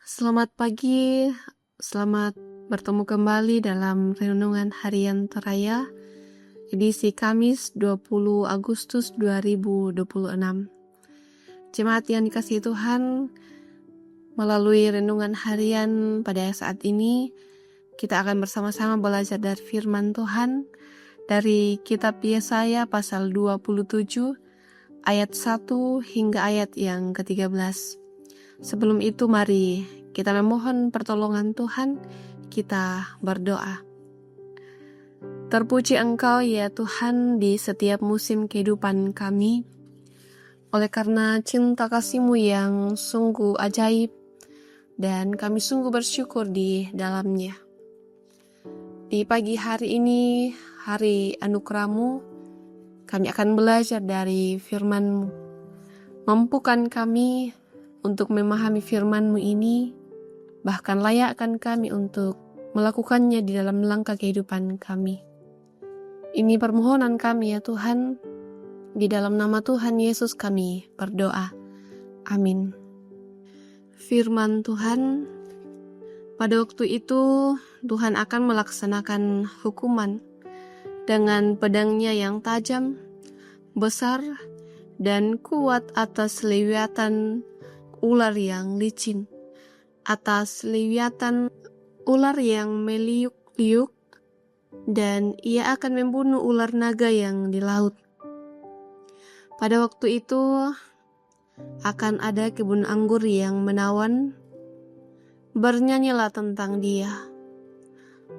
Selamat pagi, selamat bertemu kembali dalam renungan harian Teraya, edisi Kamis 20 Agustus 2026. Jemaat yang dikasihi Tuhan, melalui renungan harian pada saat ini, kita akan bersama-sama belajar dari firman Tuhan dari kitab Yesaya pasal 27, ayat 1 hingga ayat yang ke-13. Sebelum itu mari kita memohon pertolongan Tuhan, kita berdoa. Terpuji Engkau ya Tuhan di setiap musim kehidupan kami, oleh karena cinta kasih-Mu yang sungguh ajaib dan kami sungguh bersyukur di dalamnya. Di pagi hari ini, hari anugerah-Mu, kami akan belajar dari firman-Mu. Mampukan kami untuk memahami firman-Mu ini, bahkan layakkan kami untuk melakukannya di dalam langkah kehidupan kami. Ini permohonan kami ya Tuhan, di dalam nama Tuhan Yesus kami berdoa. Amin. Firman Tuhan, pada waktu itu Tuhan akan melaksanakan hukuman dengan pedangnya yang tajam, besar, dan kuat atas lewatan ular yang licin, atas lewatan ular yang meliuk-liuk, dan ia akan membunuh ular naga yang di laut. Pada waktu itu akan ada kebun anggur yang menawan, bernyanyilah tentang dia.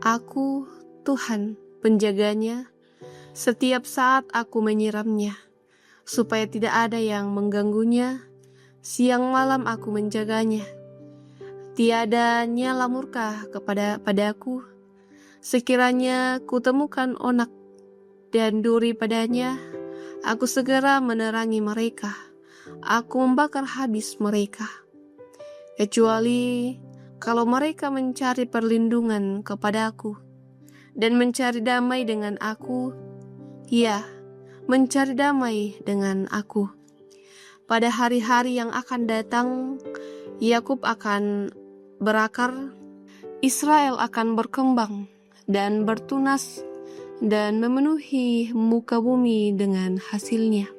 Aku, Tuhan, penjaganya, setiap saat aku menyiramnya, supaya tidak ada yang mengganggunya. Siang malam aku menjaganya. Tiada nyala murka padaku. Sekiranya kutemukan onak dan duri padanya, aku segera menerangi mereka. Aku membakar habis mereka. Kecuali kalau mereka mencari perlindungan kepadaku dan mencari damai dengan aku, ya, mencari damai dengan aku. Pada hari-hari yang akan datang, Yakub akan berakar, Israel akan berkembang dan bertunas dan memenuhi muka bumi dengan hasilnya.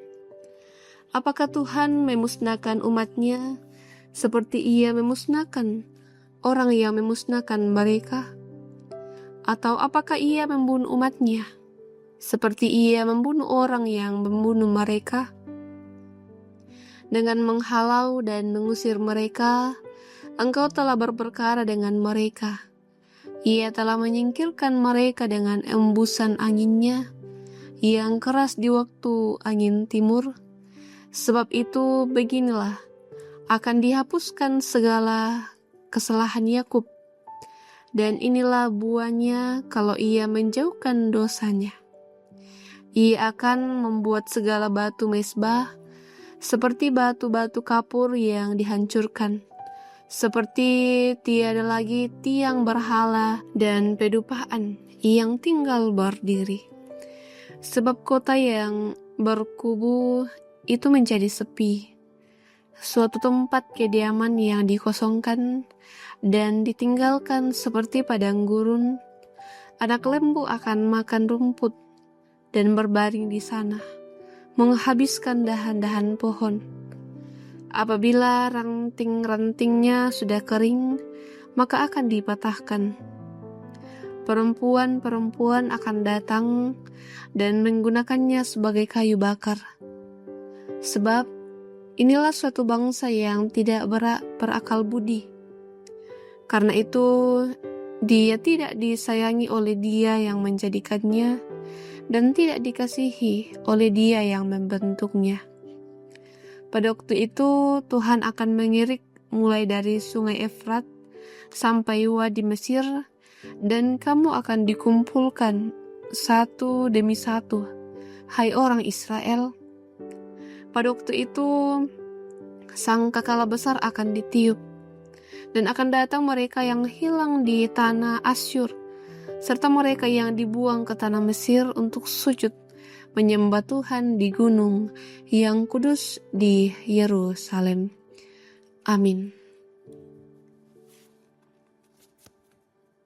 Apakah Tuhan memusnahkan umatnya seperti ia memusnahkan orang yang memusnahkan mereka? Atau apakah ia membunuh umatnya seperti ia membunuh orang yang membunuh mereka? Dengan menghalau dan mengusir mereka, Engkau telah berperkara dengan mereka. Ia telah menyingkirkan mereka dengan embusan anginnya yang keras di waktu angin timur. Sebab itu beginilah, akan dihapuskan segala kesalahan Yakub, dan inilah buahnya kalau ia menjauhkan dosanya. Ia akan membuat segala batu mezbah seperti batu-batu kapur yang dihancurkan, seperti tiada lagi tiang berhala dan pedupaan yang tinggal berdiri. Sebab kota yang berkubu itu menjadi sepi, suatu tempat kediaman yang dikosongkan dan ditinggalkan seperti padang gurun. Anak lembu akan makan rumput dan berbaring di sana, menghabiskan dahan-dahan pohon. Apabila ranting-rantingnya sudah kering, maka akan dipatahkan. Perempuan-perempuan akan datang dan menggunakannya sebagai kayu bakar. Sebab inilah suatu bangsa yang tidak berakal budi. Karena itu, dia tidak disayangi oleh Dia yang menjadikannya, dan tidak dikasihi oleh Dia yang membentuknya. Pada waktu itu Tuhan akan mengirik mulai dari sungai Efrat sampai wadi Mesir, dan kamu akan dikumpulkan satu demi satu, hai orang Israel. Pada waktu itu sangkakala besar akan ditiup, dan akan datang mereka yang hilang di tanah Asyur, serta mereka yang dibuang ke tanah Mesir untuk sujud menyembah Tuhan di gunung yang kudus di Yerusalem. Amin.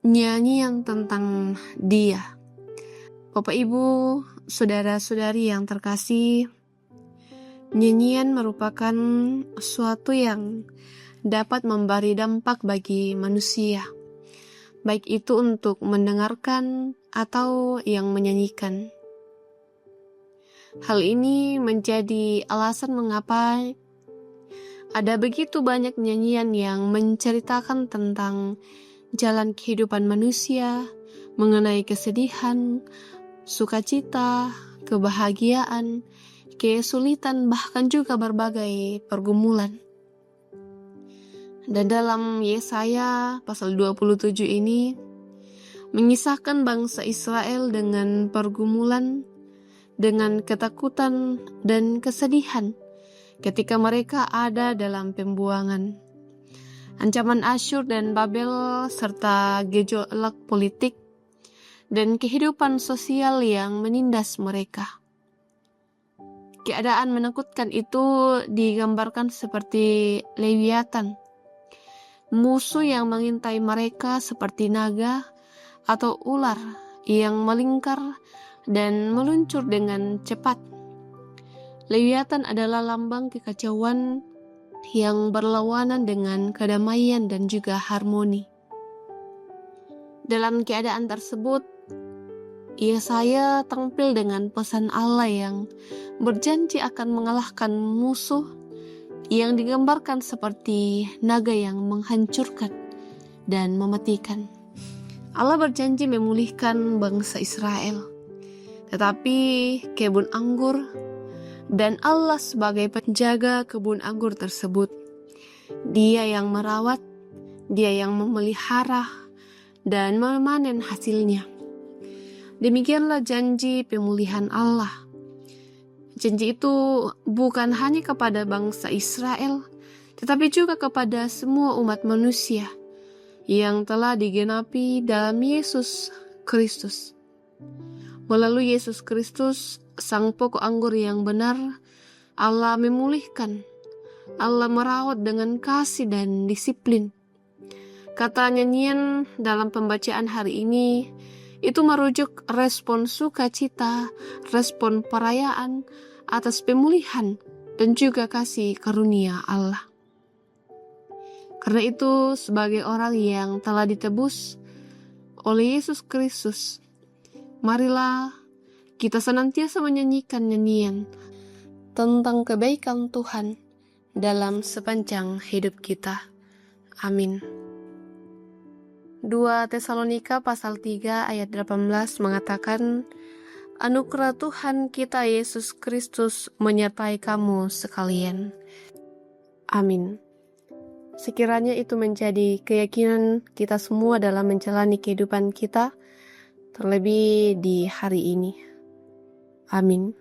nyanyian tentang Dia. Bapak Ibu, saudara-saudari yang terkasih, nyanyian merupakan suatu yang dapat memberi dampak bagi manusia, baik itu untuk mendengarkan atau yang menyanyikan. Hal ini menjadi alasan mengapa ada begitu banyak nyanyian yang menceritakan tentang jalan kehidupan manusia, mengenai kesedihan, sukacita, kebahagiaan, kesulitan, bahkan juga berbagai pergumulan. Dan dalam Yesaya pasal 27 ini mengisahkan bangsa Israel dengan pergumulan, dengan ketakutan dan kesedihan ketika mereka ada dalam pembuangan. Ancaman Asyur dan Babel serta gejolak politik dan kehidupan sosial yang menindas mereka. Keadaan menakutkan itu digambarkan seperti Lewiatan, musuh yang mengintai mereka seperti naga atau ular yang melingkar dan meluncur dengan cepat. Lewiatan adalah lambang kekacauan yang berlawanan dengan kedamaian dan juga harmoni. Dalam keadaan tersebut, Yesaya tampil dengan pesan Allah yang berjanji akan mengalahkan musuh yang digambarkan seperti naga yang menghancurkan dan mematikan. Allah berjanji memulihkan bangsa Israel, tetapi kebun anggur dan Allah sebagai penjaga kebun anggur tersebut, Dia yang merawat, Dia yang memelihara dan memanen hasilnya. Demikianlah janji pemulihan Allah. Janji itu bukan hanya kepada bangsa Israel, tetapi juga kepada semua umat manusia yang telah digenapi dalam Yesus Kristus. Melalui Yesus Kristus, Sang Pokok Anggur yang benar, Allah memulihkan, Allah merawat dengan kasih dan disiplin. Kata nyanyian dalam pembacaan hari ini itu merujuk respon sukacita, respon perayaan atas pemulihan dan juga kasih karunia Allah. Karena itu, sebagai orang yang telah ditebus oleh Yesus Kristus, marilah kita senantiasa menyanyikan nyanyian tentang kebaikan Tuhan dalam sepanjang hidup kita. Amin. 2 Tesalonika pasal 3 ayat 18 mengatakan, anugerah Tuhan kita Yesus Kristus menyertai kamu sekalian. Amin. Sekiranya itu menjadi keyakinan kita semua dalam menjalani kehidupan kita, terlebih di hari ini. Amin.